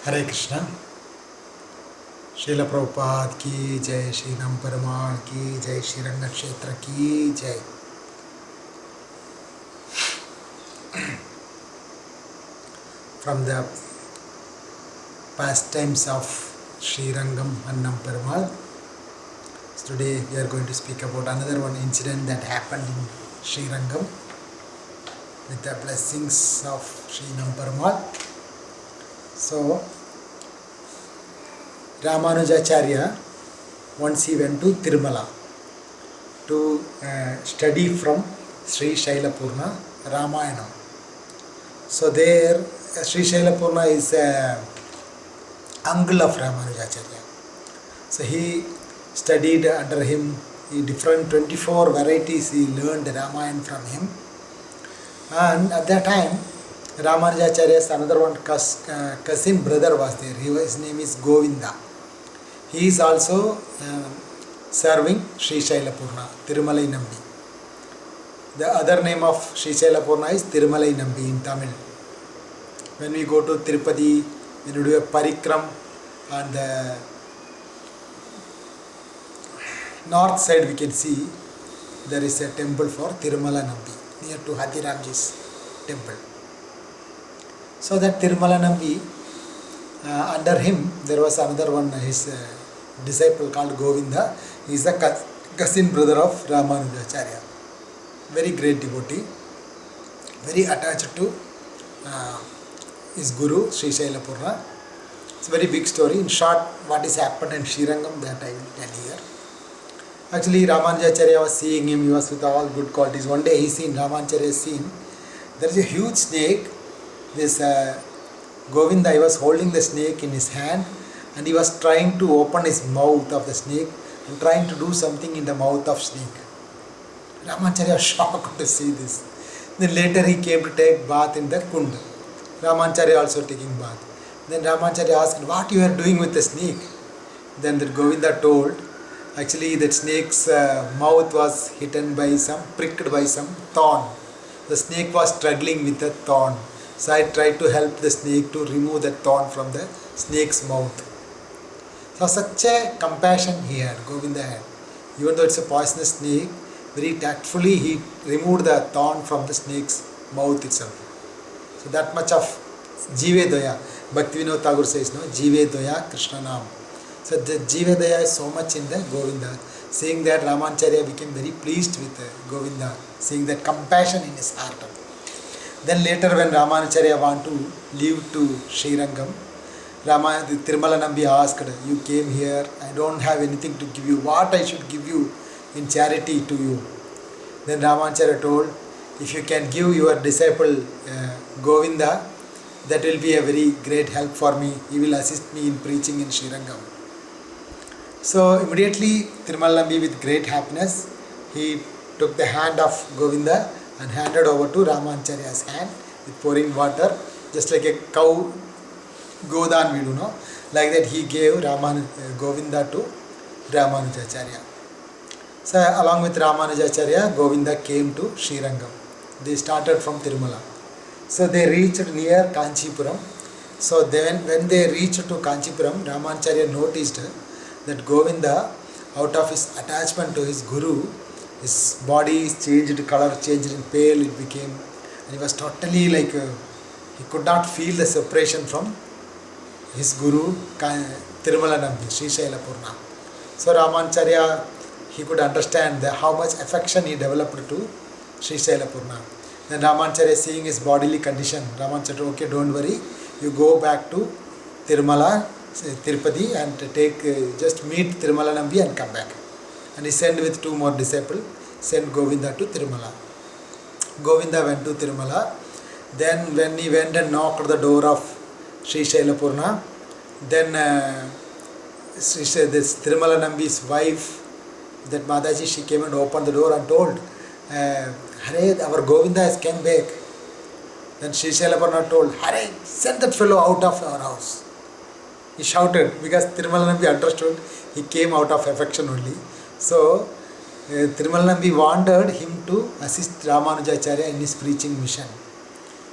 Hare Krishna. Srila Prabhupada ki jai, Sri Ram Perumal ki jai, Sri Ranganath ki jai. From the pastimes of Sri Rangam and Nam Perumal, today we are going to speak about another one incident that happened in Sri Rangam with the blessings of Sri Nam Perumal. So, Ramanujacharya, once he went to Tirumala to study from Sri Shailapurna Ramayana. So there, Sri Shailapurna is uncle of Ramanujacharya. So he studied under him different 24 varieties. He learned Ramayana from him. And at that time, Ramanujacharya's another one cousin brother was there. His name is Govinda. He is also serving Sri Shailapurna, Tirumalai Nambi. The other name of Sri Shailapurna is Tirumalai Nambi in Tamil. When we go to Tirupati, when we do a parikram on the north side, we can see there is a temple for Tirumala Nambi near to Hathiramji's temple. So that Tirumala Nambi, under him there was another one, his disciple called Govinda. He is the cousin brother of Ramanujacharya. Very great devotee, very attached to his guru Sri Shailapurna. It's a very big story. In short, what is happened in Sri Rangam, that I will tell here. Actually, Ramanujacharya was seeing him. He was with all good qualities. One day he seen Ramanujacharya seen there is a huge snake. This Govinda, he was holding the snake in his hand and he was trying to open his mouth of the snake and trying to do something in the mouth of snake. Ramanujacharya was shocked to see this. Then later he came to take bath in the kund. Ramanujacharya also taking bath. Then Ramanujacharya asked, what you are doing with the snake? Then the Govinda told, actually that snake's mouth was pricked by some thorn. The snake was struggling with the thorn. So I tried to help the snake to remove the thorn from the snake's mouth. So such a compassion he had, Govinda had. Even though it's a poisonous snake, very tactfully he removed the thorn from the snake's mouth itself. So that much of Jive Daya, Bhaktivinoda Tagore says, no, Jive Daya Krishna Nam. So the Jive Daya is so much in the Govinda. Seeing that, Ramanujacharya became very pleased with Govinda, seeing that compassion in his heart. Then later when Ramanujacharya want to leave to Sri Rangam, Tirumala Nambi asked, you came here, I don't have anything to give you, what I should give you in charity to you? Then Ramanujacharya told, if you can give your disciple Govinda, that will be a very great help for me. He will assist me in preaching in Sri Rangam. So immediately Tirumala Nambi with great happiness, he took the hand of Govinda and handed over to Ramanujacharya's hand with pouring water, just like a cow Godan we do know. Like that he gave Govinda to Ramanujacharya. So along with Ramanujacharya, Govinda came to Sri Rangam. They started from Tirumala. So they reached near Kanchipuram. So then when they reached to Kanchipuram, Ramanujacharya noticed that Govinda, out of his attachment to his guru, his body changed color, changed in pale, it became, and he was totally like, he could not feel the separation from his guru, Tirumala Nambi, Sri Shailapurna. So Ramanujacharya, he could understand how much affection he developed to Sri Shailapurna. Then Ramanujacharya, seeing his bodily condition, Ramanujacharya, okay, don't worry, you go back to Tirumala, Tirupati and just meet Tirumala Nambi and come back. And he sent with two more disciples, sent Govinda to Tirumala. Govinda went to Tirumala. Then when he went and knocked the door of Sri Shailapurna, then this Tirumala Nambi's wife, that Mataji, she came and opened the door and told, Hare, our Govinda has come back. Then Sri Shailapurna told, Hare, send that fellow out of our house. He shouted because Tirumala Nambi understood he came out of affection only. So Tirumala Nambi wanted him to assist Ramanujacharya in his preaching mission.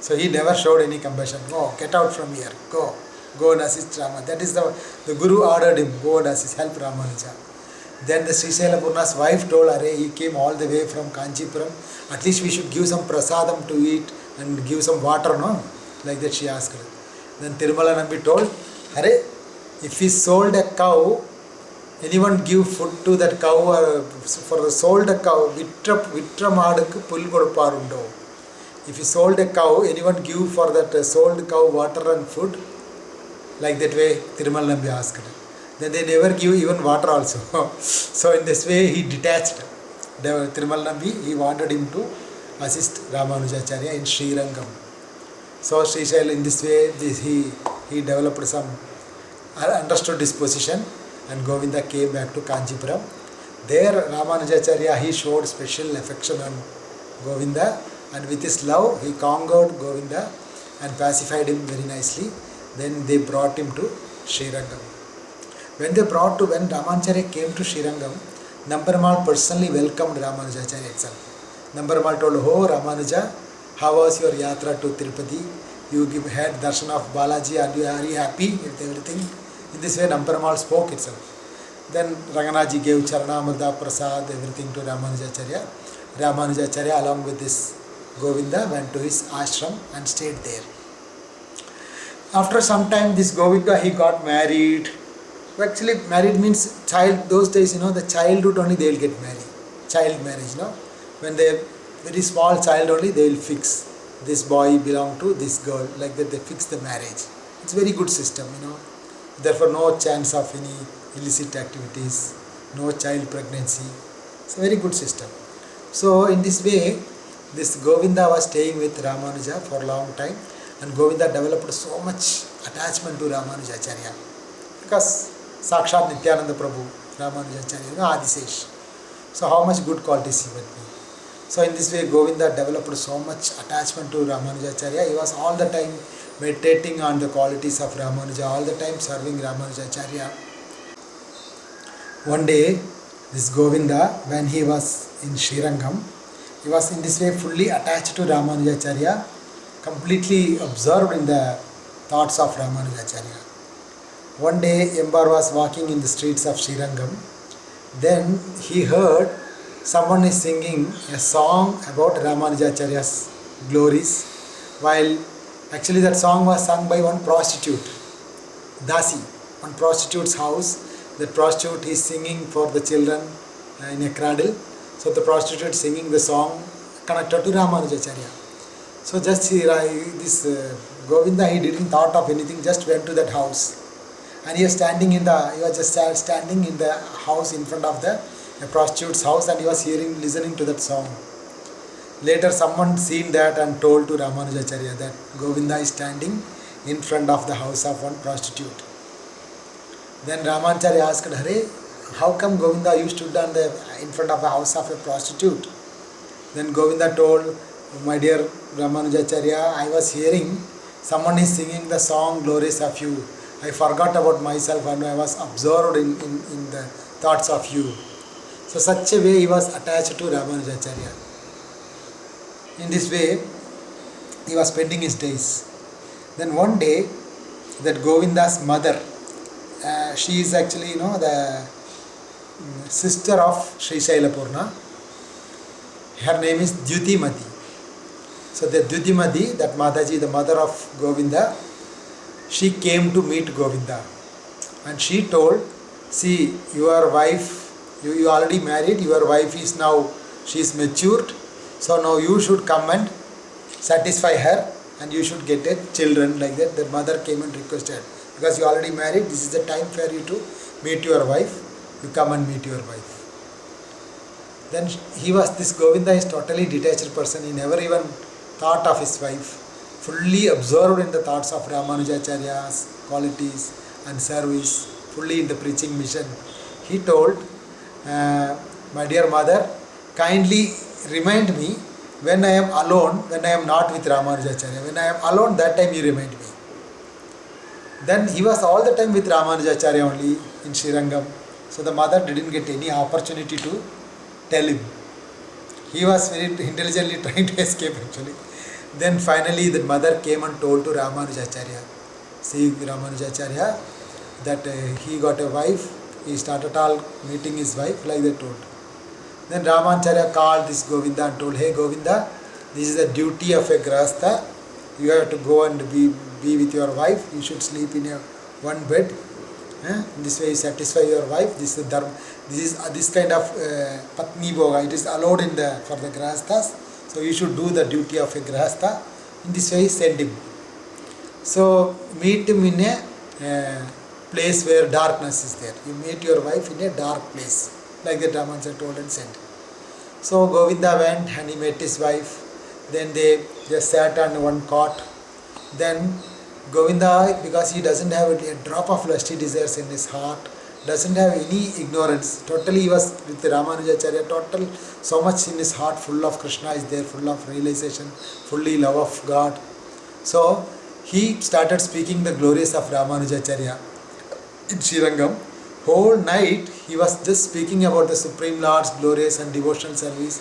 So he never showed any compassion. Go, get out from here, go. Go and assist Rama. That is the Guru ordered him, go and assist, help Ramanuja. Then the Sri Purna's wife told her, he came all the way from Kanchipuram, at least we should give some prasadam to eat and give some water, no? Like that she asked her. Then Tirumala Nambi told, Hare, if he sold a cow, anyone give food to that cow, for the sold a cow, vitra maadukku pull koduparundo. If he sold a cow, anyone give for that sold cow water and food? Like that way, Tirumala Nambi asked her. Then they never give even water also. So in this way he detached. Tirumala Nambi, he wanted him to assist Ramanujacharya in Sri Rangam. So Srishaila, in this way, he developed some, understood his position, and Govinda came back to Kanchipuram. There Ramanujacharya, he showed special affection on Govinda, and with his love he conquered Govinda and pacified him very nicely. Then they brought him to Sri Rangam. When Ramanujacharya came to Sri Rangam, Nambarmal personally welcomed Ramanujacharya itself. Nambarmal told, oh Ramanuja, how was your yatra to Tirupati? You had darshan of Balaji, and are you happy with everything? In this way Nambarmal spoke itself. Then Ranganath gave Charanamrita, Prasad, everything to Ramanujacharya. Ramanujacharya along with this Govinda went to his ashram and stayed there. After some time, this Govinda, he got married. Actually, married means child. Those days, the childhood only they will get married. Child marriage, when they very small child only, they will fix this boy belong to this girl. Like that, they fix the marriage. It's a very good system, Therefore, no chance of any illicit activities, no child pregnancy. It's a very good system. So, in this way, this Govinda was staying with Ramanuja for a long time, and Govinda developed so much attachment to Ramanujacharya because Sakshat Nityananda Prabhu, Ramanujacharya, Adisesh. So how much good qualities he would be. So in this way Govinda developed so much attachment to Ramanujacharya. He was all the time meditating on the qualities of Ramanuja, all the time serving Ramanujacharya. One day, this Govinda, when he was in Sri Rangam, he was in this way fully attached to Ramanujacharya, completely absorbed in the thoughts of Ramanujacharya. One day, Embar was walking in the streets of Sri Rangam. Then he heard someone is singing a song about Ramanujacharya's glories, while actually that song was sung by one prostitute, Dasi, one prostitute's house. The prostitute is singing for the children in a cradle. So the prostitute singing the song connected to Ramanujacharya. So just this Govinda, he didn't thought of anything, just went to that house. And he was standing in the house in front of the prostitute's house, and he was listening to that song. Later someone seen that and told to Ramanujacharya that Govinda is standing in front of the house of one prostitute. Then Ramanujacharya asked, Hare, how come Govinda you stood in front of the house of a prostitute? Then Govinda told, my dear Ramanujacharya, I was hearing someone is singing the song Glories of You. I forgot about myself and I was absorbed in the thoughts of you. So such a way he was attached to Ramanujacharya. In this way he was spending his days. Then one day that Govinda's mother, she is actually the sister of Sri Purna. Her name is Dyutimati. So the Dyutimati, that Mataji, the mother of Govinda, she came to meet Govinda, and she told, see, your wife, you already married, your wife is now, she is matured, so now you should come and satisfy her and you should get children. Like that, the mother came and requested, because you already married, this is the time for you to meet your wife, you come and meet your wife. Then this Govinda is totally detached person, he never even thought of his wife, fully absorbed in the thoughts of Ramanujacharya's qualities and service, fully in the preaching mission. He told, my dear mother, kindly remind me when I am alone, when I am not with Ramanujacharya. When I am alone, that time you remind me. Then he was all the time with Ramanujacharya only in Sri Rangam. So the mother didn't get any opportunity to tell him. He was very intelligently trying to escape actually. Then finally the mother came and told to Ramanujacharya, Sri Ramanujacharya, that he got a wife, he started all meeting his wife, like that told. Then Ramanacharya called this Govinda and told, hey Govinda, this is the duty of a grahastha. You have to go and be with your wife. You should sleep in one bed. In this way you satisfy your wife. This is dharma. This kind of patni bhoga. It is allowed for the grahasthas. So you should do the duty of a grahastha. In this way send him. So meet him in a place where darkness is there. You meet your wife in a dark place. Like that Ramanacharya told and sent. So Govinda went and he met his wife. Then they sat on one cot. Then Govinda, because he doesn't have a drop of lusty desires in his heart, doesn't have any ignorance. Totally he was with Ramanujacharya, total, so much in his heart, full of Krishna is there, full of realization, fully love of God. So he started speaking the glories of Ramanujacharya in Srirangam. Whole night he was just speaking about the Supreme Lord's glorious and devotional service.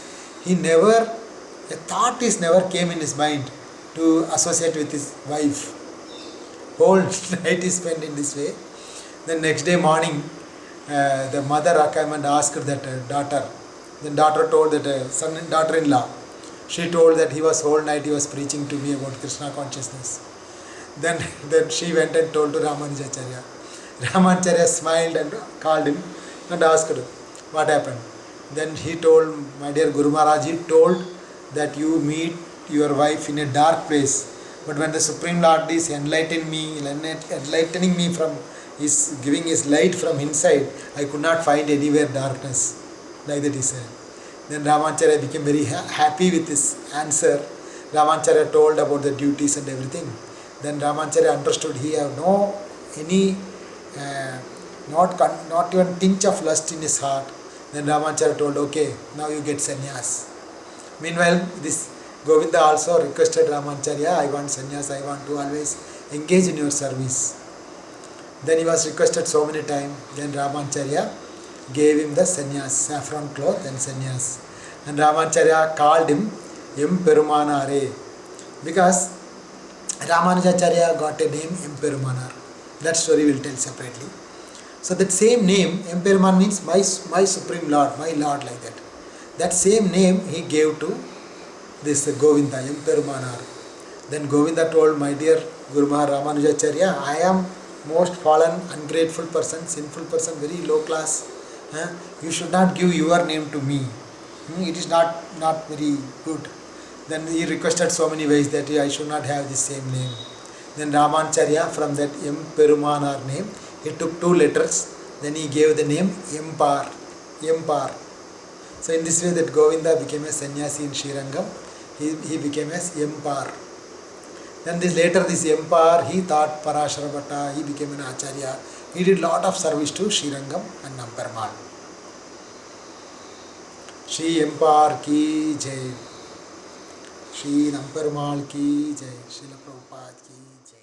A thought never came in his mind to associate with his wife. Whole night he spent in this way. Then next day morning, the mother came and asked that daughter. Then daughter told that son and daughter-in-law. She told that whole night he was preaching to me about Krishna consciousness. Then she went and told to Ramanujacharya. Ramanacharya smiled and called him and asked what happened. Then he told, my dear Guru Maharaj, he told that you meet your wife in a dark place. But when the Supreme Lord is enlightening me from giving his light from inside, I could not find anywhere darkness. Like that he said. Then Ramanacharya became very happy with his answer. Ramanacharya told about the duties and everything. Then Ramanacharya understood he have not even tinge of lust in his heart. Then Ramanacharya told, okay, now you get sannyas. Meanwhile, this Govinda also requested Ramanacharya, I want sannyas, I want to always engage in your service. Then he was requested so many times. Then Ramanacharya gave him the sannyas, saffron cloth and sannyas. And Ramanacharya called him Emperumanare, because Ramanujacharya got a name Emperumanar. That story will tell separately. So that same name, Emperuman, means my Supreme Lord, my Lord, like that. That same name he gave to this Govinda, Emperumanar. Then Govinda told, my dear Guru Maharaj Ramanujacharya, I am most fallen, ungrateful person, sinful person, very low class. You should not give your name to me. It is not very good. Then he requested so many ways that I should not have the same name. Then Ramanacharya, from that Emperumanar name, he took 2 letters. Then he gave the name Empar. So in this way that Govinda became a sannyasi in Srirangam. He became as Empar. Then this Empar, he taught Parashara Bhatta, he became an Acharya. He did lot of service to Srirangam and Nampermal. Shri Empar ki jai. Shri Nampermal ki jai. Srila Prabhupada ki jai.